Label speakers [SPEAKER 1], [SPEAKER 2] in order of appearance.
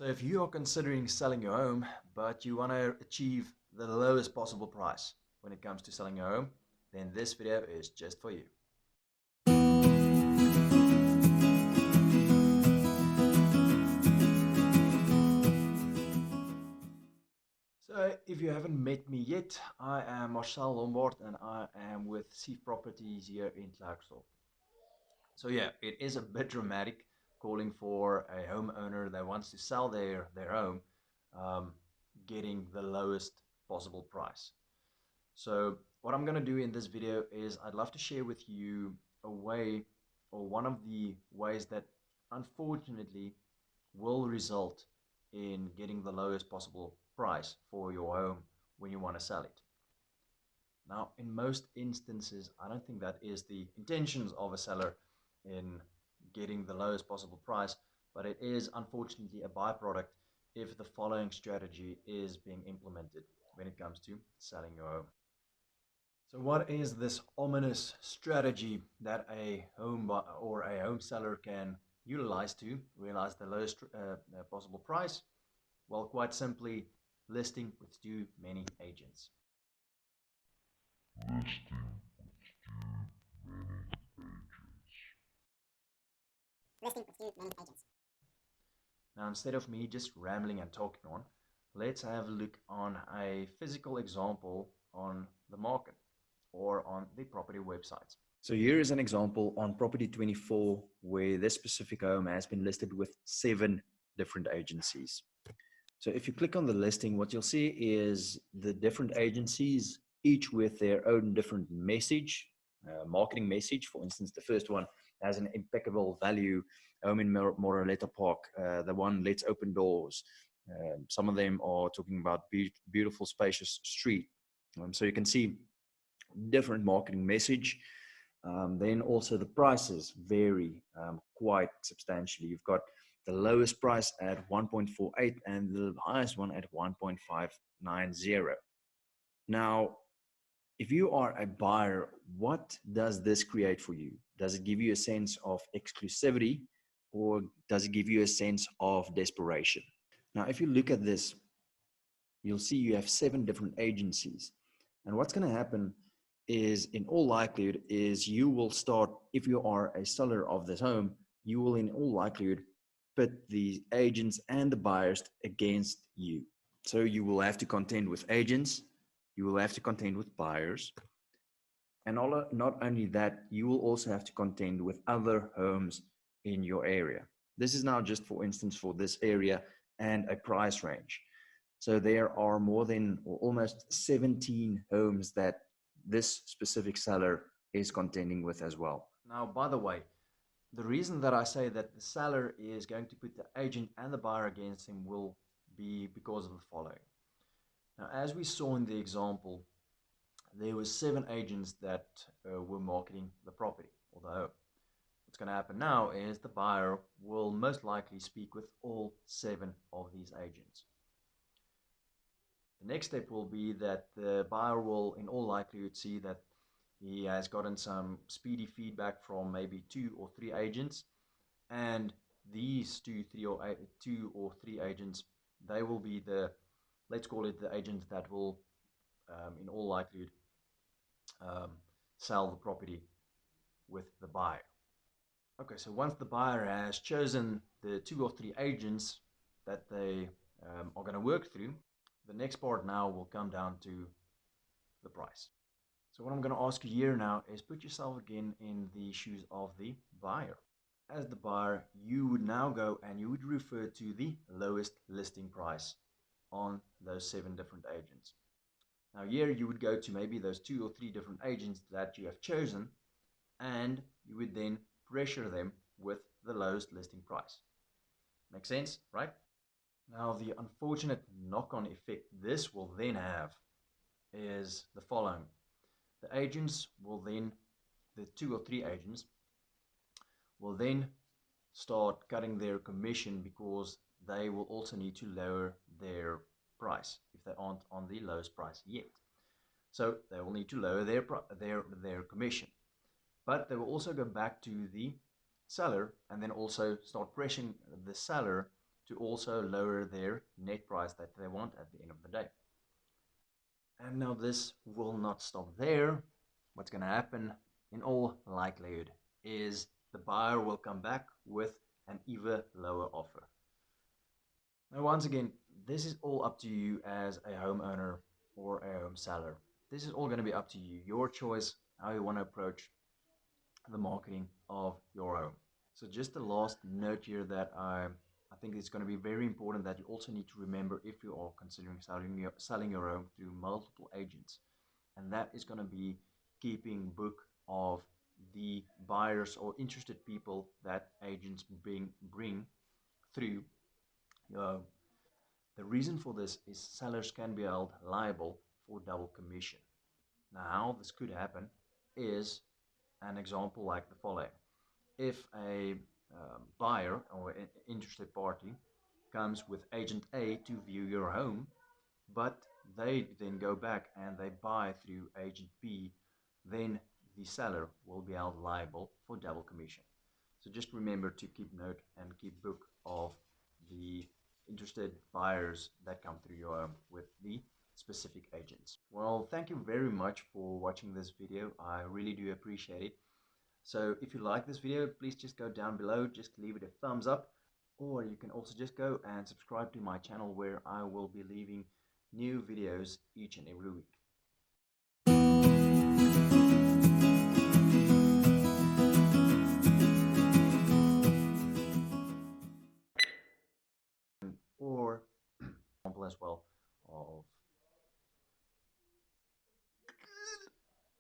[SPEAKER 1] So if you are considering selling your home, but you want to achieve the lowest possible price when it comes to selling your home, then this video is just for you. So if you haven't met me yet, I am Marcel.Lombard and I am with Chief Properties here in Klerksdorp. So yeah, it is a bit dramatic calling for a homeowner that wants to sell their home, getting the lowest possible price. So what I'm going to do in this video is I'd love to share with you a way, or one of the ways that unfortunately will result in getting the lowest possible price for your home when you want to sell it. Now, in most instances, I don't think that is the intentions of a seller in getting the lowest possible price, but it is unfortunately a byproduct if the following strategy is being implemented when it comes to selling your home. So what is this ominous strategy that a home seller can utilize to realize the lowest possible price? Well, quite simply, listing with too many agents.
[SPEAKER 2] Listing with too many agents.
[SPEAKER 1] Now, instead of me just rambling and talking on, let's have a look on a physical example on the market or on the property websites. So here is an example on Property 24 where this specific home has been listed with 7 different agencies. So if you click on the listing, what you'll see is the different agencies, each with their own different message, marketing message. For instance, the first one has an impeccable value home in Moraletta Park. The one, let's open doors. Some of them are talking about beautiful, spacious street. So you can see different marketing message. Then also the prices vary quite substantially. You've got the lowest price at 1.48 and the highest one at 1.590. Now, if you are a buyer, what does this create for you? Does it give you a sense of exclusivity or does it give you a sense of desperation? Now, if you look at this, you'll see you have 7 different agencies. And what's going to happen is, in all likelihood, is you will start, if you are a seller of this home, you will in all likelihood put the agents and the buyers against you. So you will have to contend with agents, you will have to contend with buyers, and not only that, you will also have to contend with other homes in your area. This is now just, for instance, for this area and a price range. So there are more than, or almost 17 homes that this specific seller is contending with as well. Now, by the way, the reason that I say that the seller is going to put the agent and the buyer against him will be because of the following. Now, as we saw in the example, there were 7 agents that were marketing the property or the home. What's going to happen now is the buyer will most likely speak with all 7 of these agents. The next step will be that the buyer will in all likelihood see that he has gotten some speedy feedback from maybe 2 or 3 agents, and these 2 or 3 agents, they will be the, let's call it the agents that will in all likelihood sell the property with the buyer. Okay, so once the buyer has chosen the 2 or 3 agents that they are going to work through, the next part now will come down to the price. So what I'm going to ask you here now is put yourself again in the shoes of the buyer. As the buyer, you would now go and you would refer to the lowest listing price on those 7 different agents. Now here you would go to maybe those 2 or 3 different agents that you have chosen, and you would then pressure them with the lowest listing price. Make sense, right? Now, the unfortunate knock-on effect this will then have is the following. The agents will then, the 2 or 3 agents, will then start cutting their commission because they will also need to lower their price if they aren't on the lowest price yet. So they will need to lower their commission. But they will also go back to the seller and then also start pressuring the seller to also lower their net price that they want at the end of the day. And now this will not stop there. What's going to happen in all likelihood is the buyer will come back with an even lower offer. Now, once again, this is all up to you as a homeowner or a home seller. This is all going to be up to you, your choice, how you want to approach the marketing of your home. So just the last note here that I think it's going to be very important that you also need to remember if you are considering selling your home through multiple agents. And that is going to be keeping book of the buyers or interested people that agents bring through your home. The reason for this is sellers can be held liable for double commission. Now, how this could happen is an example like the following. If a buyer or an interested party comes with agent A to view your home, but they then go back and they buy through agent B, then the seller will be held liable for double commission. So just remember to keep note and keep book of the interested buyers that come through your home with the specific agents. Well, thank you very much for watching this video. I really do appreciate it. So if you like this video, please just go down below, just leave it a thumbs up, or you can also just go and subscribe to my channel where I will be leaving new videos each and every week. Or example as well.